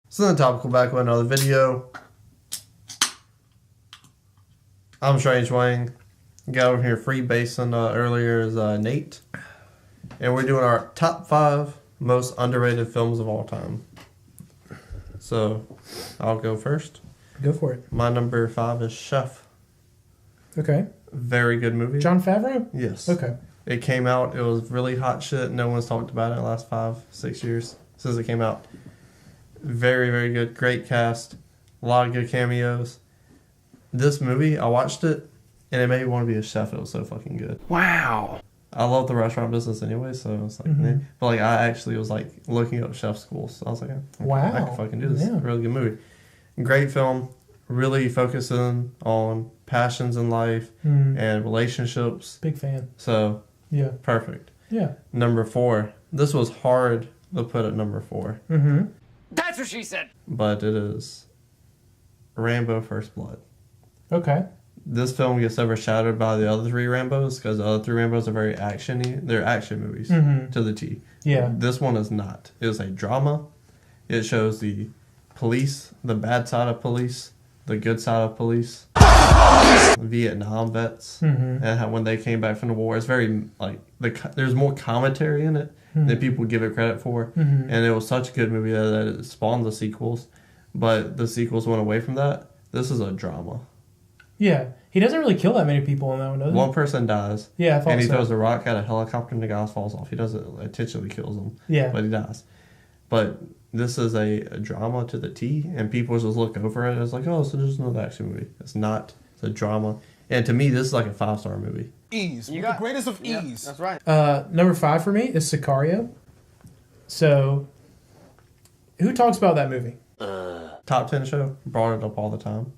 So topical back with another video. I'm Strange Wang. Got over here freebasing earlier is Nate. And we're doing our top 5 most underrated films of all time. So I'll go first. Go for it. My number 5 is Chef. Okay. Very good movie. Jon Favreau? Yes. Okay. It came out. It was really hot shit. No one's talked about it in the last 5-6 years since it came out. Very, very good. Great cast. A lot of good cameos. This movie, I watched it, and it made me want to be a chef. It was so fucking good. Wow. I love the restaurant business anyway, so it's like, but like I actually was like looking up chef schools. So I was like, wow, I can fucking do this. Yeah. Really good movie. Great film. Really focusing on passions in life and relationships. Big fan. So yeah, perfect. Yeah. Number 4. This was hard to put at number 4. Mm-hmm. That's what she said. But it is Rambo: First Blood. Okay. This film gets overshadowed by the other 3 Rambos because the other 3 Rambos are very action-y. They're action movies to the T. Yeah. This one is not. It is a drama. It shows the police, the bad side of police, the good side of police, Vietnam vets, and how when they came back from the war. It's very, like, there's more commentary in it than people give it credit for. And it was such a good movie that it spawned the sequels. But the sequels went away from that. This is a drama. Yeah. He doesn't really kill that many people in that one, does he? One person dies. Yeah, I thought and he so. throws a rock at a helicopter and the guy falls off. He doesn't intentionally kills him. Yeah. But he dies. But this is a drama to the T, and people just look over it as like, oh, so there's another action movie. It's not. It's a drama. And to me, this is like a 5-star movie. Ease. You got the greatest of ease. That's right. Number 5 for me is Sicario. So, who talks about that movie? Top 10 show. Brought it up all the time.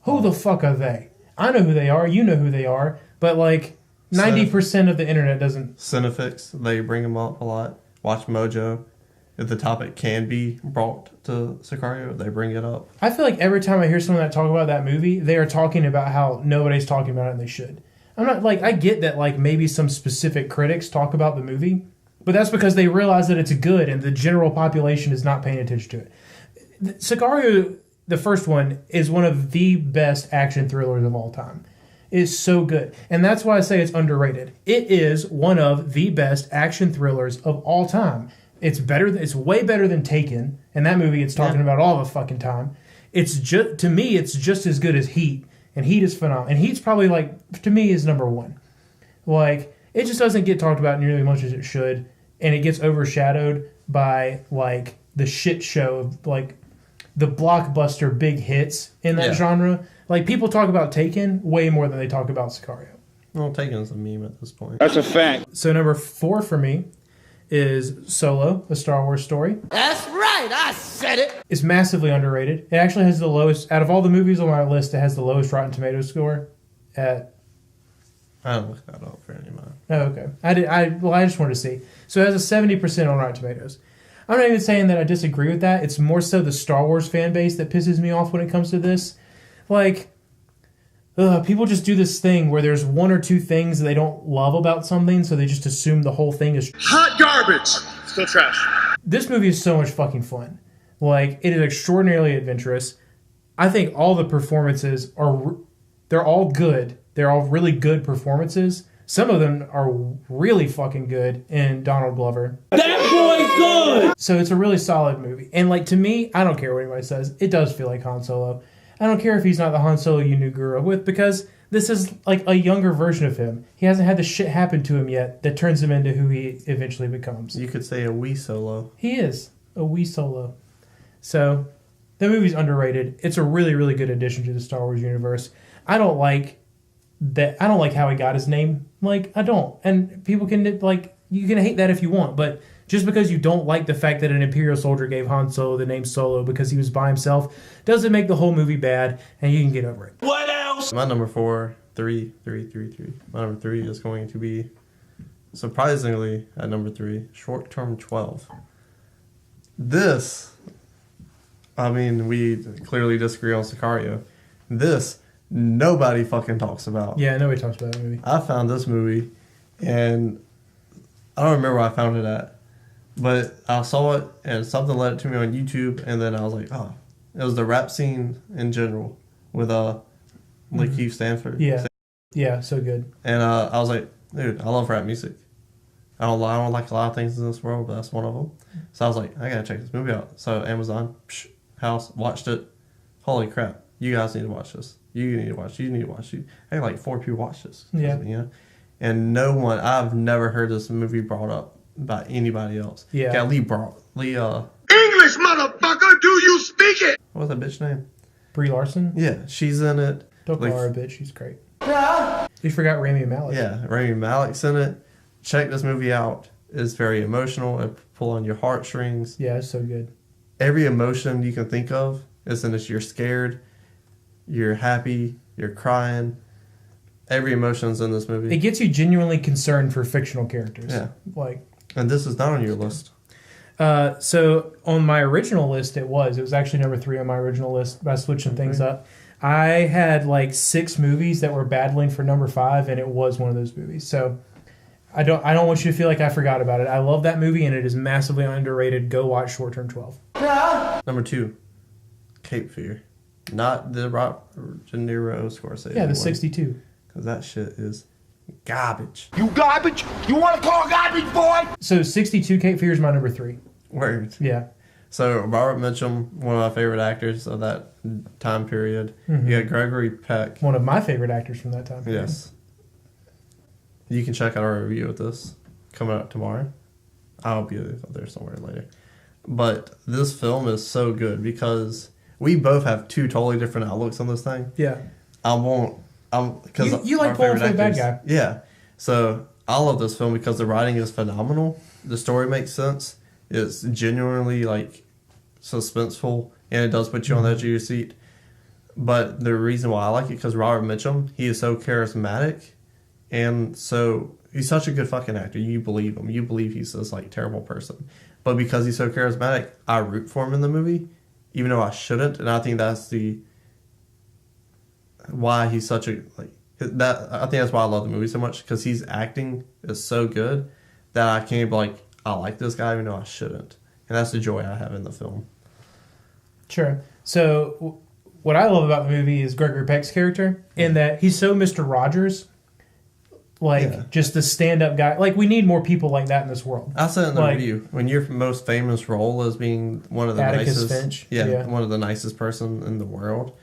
Who the fuck are they? I know who they are. You know who they are. But like 90% of the internet doesn't. Cinefix, they bring them up a lot. Watch Mojo. If the topic can be brought to Sicario, they bring it up. I feel like every time I hear someone that talk about that movie, they are talking about how nobody's talking about it and they should. I'm not like, I get that like maybe some specific critics talk about the movie, but that's because they realize that it's good and the general population is not paying attention to it. Sicario, the first one, is one of the best action thrillers of all time. It is so good. And that's why I say it's underrated. It is one of the best action thrillers of all time. It's better. It's way better than Taken, and that movie it's talking about all the fucking time. It's just, to me, it's just as good as Heat, and Heat is phenomenal. And Heat's probably like, to me, is number 1. Like, it just doesn't get talked about nearly as much as it should, and it gets overshadowed by like the shit show of like the blockbuster big hits in that genre. Like, people talk about Taken way more than they talk about Sicario. Well, Taken is a meme at this point. That's a fact. So number 4 for me is Solo, A Star Wars Story. That's right. I said it. It's massively underrated. It actually has the lowest, out of all the movies on my list, it has the lowest Rotten Tomatoes score at... I don't look that up for any of mine. Oh, okay. I just wanted to see. So it has a 70% on Rotten Tomatoes. I'm not even saying that I disagree with that. It's more so the Star Wars fan base that pisses me off when it comes to this. Like, people just do this thing where there's 1 or 2 things they don't love about something, so they just assume the whole thing is Hot garbage. Still trash. This movie is so much fucking fun. Like, it is extraordinarily adventurous. I think all the performances they're all good. They're all really good performances. Some of them are really fucking good in Donald Glover. That boy's good. So it's a really solid movie. And like, to me, I don't care what anybody says. It does feel like Han Solo. I don't care if he's not the Han Solo you knew grew up with, because this is like a younger version of him. He hasn't had the shit happen to him yet that turns him into who he eventually becomes. You could say a wee Solo. He is a wee Solo. So the movie's underrated. It's a really, really good addition to the Star Wars universe. I don't like how he got his name. Like, I don't. And people can, like, you can hate that if you want, but just because you don't like the fact that an Imperial soldier gave Han Solo the name Solo because he was by himself doesn't make the whole movie bad, and you can get over it. What else? My number 4, 3. My number 3 is going to be, surprisingly, at number 3, Short Term 12. This, I mean, we clearly disagree on Sicario. This, nobody fucking talks about. Yeah, nobody talks about that movie. I found this movie, and I don't remember where I found it at, but I saw it and something led it to me on YouTube, and then I was like, oh, it was the rap scene in general with Lakeith Stanfield. Yeah. Yeah, so good. And I was like, dude, I love rap music. I don't like a lot of things in this world, but that's one of them. So I was like, I gotta check this movie out. So Amazon, house, watched it. Holy crap. You guys need to watch this. You need to watch it. I had like 4 people watch this. Yeah. You know? And I've never heard this movie brought up by anybody else. Yeah. Lee, English, motherfucker, do you speak it? what's that bitch name? Brie Larson? Yeah, she's in it. Don't call her a bitch. She's great. You forgot Rami Malek. Yeah, Rami Malek's in it. Check this movie out. It's very emotional. It pull on your heartstrings. Yeah, it's so good. Every emotion you can think of is in this. You're scared, you're happy, you're crying. Every emotion's in this movie. It gets you genuinely concerned for fictional characters. Yeah. Like, And this is not on your list. so on my original list, it was actually number 3 on my original list by switching things up. I had like 6 movies that were battling for number 5, and it was one of those movies. So I don't want you to feel like I forgot about it. I love that movie, and it is massively underrated. Go watch Short Term 12. Number 2, Cape Fear. Not the Robert De Niro Scorsese. Yeah, the 62. Because that shit is garbage. You garbage? You want to call garbage, boy? So 62 Cape Fear is my number 3. Word. Yeah. So Robert Mitchum, one of my favorite actors of that time period. Mm-hmm. You got Gregory Peck. One of my favorite actors from that time. Yes. You can check out our review of this coming up tomorrow. I'll be there somewhere later. But this film is so good because we both have 2 totally different outlooks on this thing. Yeah. Because You like pulling for the bad guy. Yeah. So I love this film because the writing is phenomenal. The story makes sense. It's genuinely like suspenseful, and it does put you on the edge of your seat. But the reason why I like it because Robert Mitchum, he is so charismatic, and so he's such a good fucking actor. You believe him. You believe he's this like terrible person. But because he's so charismatic, I root for him in the movie, even though I shouldn't. And I think that's why he's such a that. I think that's why I love the movie so much because his acting is so good that I can't be like, I like this guy even though I shouldn't. And that's the joy I have in the film. Sure. So what I love about the movie is Gregory Peck's character in that he's so Mr. Rogers. Like, just the stand-up guy. Like, we need more people like that in this world. I said in the review, when your most famous role is being one of the Atticus nicest... Finch. Yeah, one of the nicest person in the world,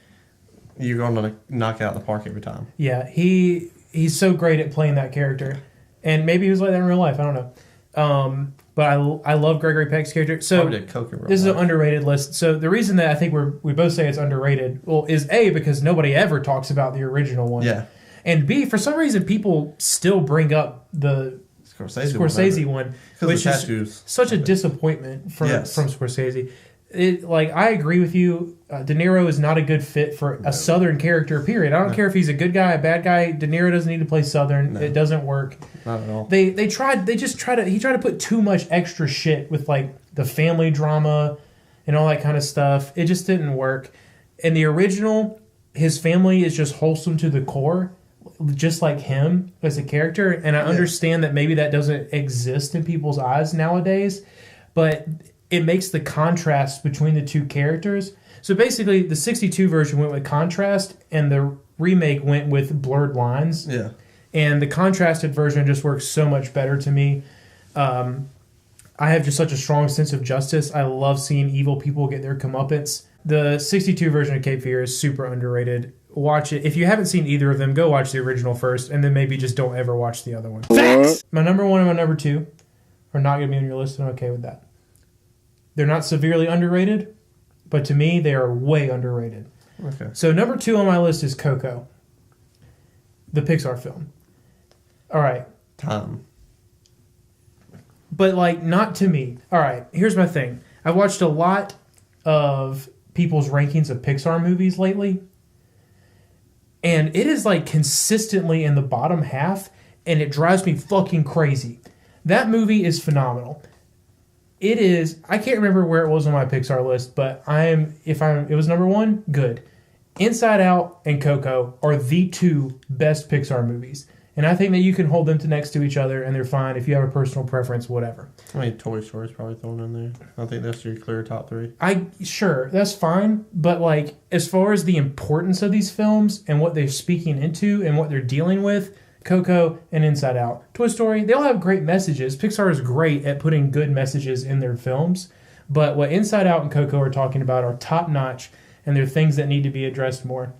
you're going to knock it out of the park every time. Yeah, he's so great at playing that character. And maybe he was like that in real life. I don't know. But I love Gregory Peck's character. So Probably did coke in real this is life. an underrated list. So the reason that I think we both say it's underrated, well, is A, because nobody ever talks about the original one. Yeah. And B, for some reason, people still bring up the Scorsese one, which is such a disappointment from Scorsese. I agree with you. De Niro is not a good fit for a Southern character. Period. I don't care if he's a good guy, a bad guy. De Niro doesn't need to play Southern. It doesn't work. Not at all. He tried to put too much extra shit with like the family drama and all that kind of stuff. It just didn't work. In the original, his family is just wholesome to the core, just like him as a character. And I understand that maybe that doesn't exist in people's eyes nowadays, but it makes the contrast between the 2 characters. So basically, the 62 version went with contrast, and the remake went with blurred lines. Yeah. And the contrasted version just works so much better to me. I have just such a strong sense of justice. I love seeing evil people get their comeuppance. The 62 version of Cape Fear is super underrated. Watch it. If you haven't seen either of them, go watch the original first, and then maybe just don't ever watch the other one. Facts! My number 1 and my number 2 are not going to be on your list, and I'm okay with that. They're not severely underrated, but to me, they are way underrated. Okay. So number 2 on my list is Coco, the Pixar film. All right. Time. But, not to me. All right, here's my thing. I've watched a lot of people's rankings of Pixar movies lately, and it is, consistently in the bottom half, and it drives me fucking crazy. That movie is phenomenal. It is. I can't remember where it was on my Pixar list, but it was number 1, good. Inside Out and Coco are the 2 best Pixar movies. And I think that you can hold them next to each other and they're fine if you have a personal preference, whatever. I mean, Toy Story's probably thrown in there. I think that's your clear top 3. Sure, that's fine. But like, as far as the importance of these films and what they're speaking into and what they're dealing with, Coco and Inside Out. Toy Story, they all have great messages. Pixar is great at putting good messages in their films. But what Inside Out and Coco are talking about are top notch, and they're things that need to be addressed more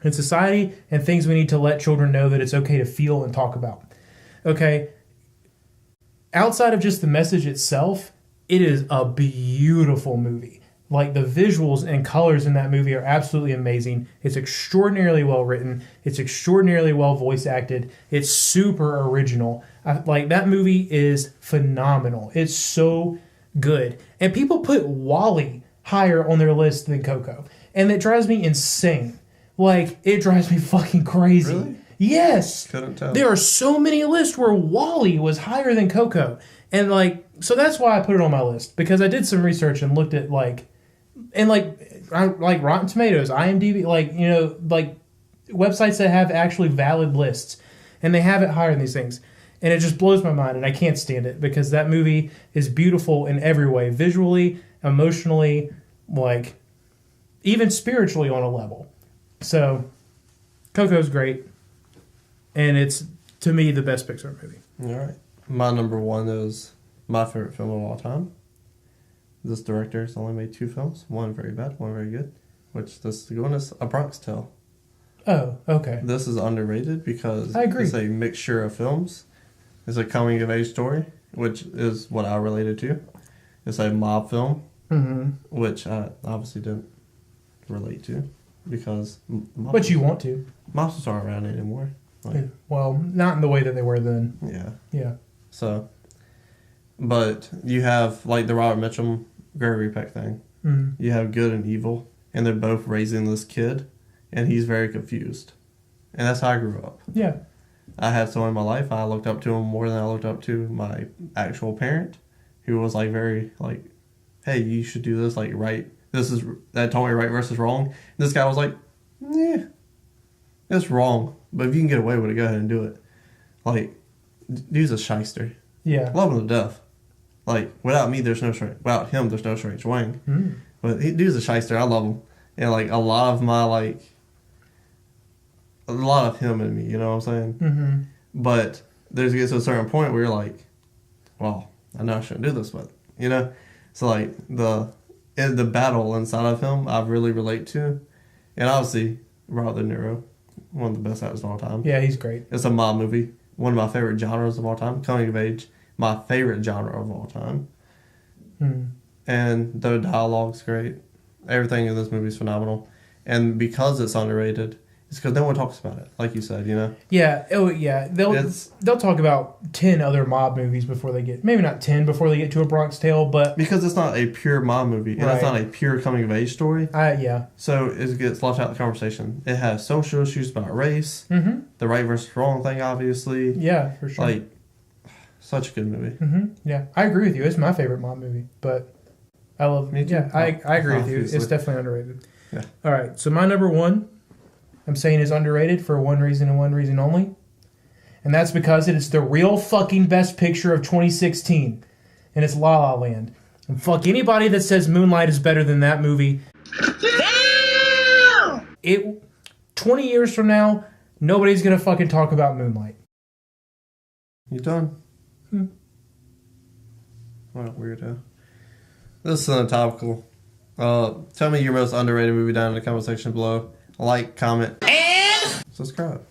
in society and things we need to let children know that it's okay to feel and talk about. Okay? Outside of just the message itself, it is a beautiful movie. Like, the visuals and colors in that movie are absolutely amazing. It's extraordinarily well written. It's extraordinarily well voice acted. It's super original. Like, that movie is phenomenal. It's so good. And people put WALL-E higher on their list than Coco. And it drives me insane. Like, it drives me fucking crazy. Really? Yes. Couldn't tell. There are so many lists where WALL-E was higher than Coco. And, like, so that's why I put it on my list. Because I did some research and looked at, like, and, like Rotten Tomatoes, IMDb, like, you know, like, websites that have actually valid lists. And they have it higher than these things. And it just blows my mind, and I can't stand it. Because that movie is beautiful in every way. Visually, emotionally, like, even spiritually on a level. So, Coco's great. And it's, to me, the best Pixar movie. All right. My number 1 is my favorite film of all time. This director has only made 2 films. One very bad, one very good. Which this one is A Bronx Tale. Oh, okay. This is underrated because I agree. It's a mixture of films. It's a coming-of-age story, which is what I related to. It's a mob film, which I obviously didn't relate to because... But you want to. Mobsters aren't around anymore. Like, Well, not in the way that they were then. yeah. Yeah. So, but you have, like, the Robert Mitchum, Gregory Peck thing. Mm-hmm. You have good and evil, and they're both raising this kid, and he's very confused. And that's how I grew up. Yeah. I had someone in my life, I looked up to him more than I looked up to my actual parent, who was, like, very, like, hey, you should do this, like, right. That told me right versus wrong. And this guy was like, yeah, it's wrong. But if you can get away with it, go ahead and do it. Like, dude's a shyster. Yeah. Love him to death. Like, without me, without him, there's no Strange Wang. Mm. But dude's a shyster. I love him. And, like, a lot of him in me, you know what I'm saying? Mm-hmm. But there's gets to a certain point where you're like, well, I know I shouldn't do this, but, you know? So, like, the battle inside of him, I really relate to. And obviously, Robert De Niro, one of the best actors of all time. Yeah, he's great. It's a mob movie. One of my favorite genres of all time. Coming of age. My favorite genre of all time. Mm. And the dialogue's great. Everything in this movie is phenomenal. And because it's underrated, it's because no one talks about it, like you said, you know? Yeah. Oh, yeah. They'll talk about 10 other mob movies before they get... Maybe not 10 before they get to A Bronx Tale, but... Because it's not a pure mob movie. And it's not a pure coming-of-age story. Yeah. So it gets left out of the conversation. It has social issues about race. Mm-hmm. The right versus wrong thing, obviously. Yeah, for sure. Like, such a good movie. Mm-hmm. Yeah. I agree with you. It's my favorite mob movie, but I love... Me too. Yeah, I agree with you. Obviously. It's definitely underrated. Yeah. All right. So my number 1... I'm saying is underrated for one reason and one reason only. And that's because it is the real fucking best picture of 2016. And it's La La Land. And fuck anybody that says Moonlight is better than that movie. Damn! 20 years from now, nobody's going to fucking talk about Moonlight. You done? What a weirdo. This is topical. Tell me your most underrated movie down in the comment section below. Like, comment, and subscribe.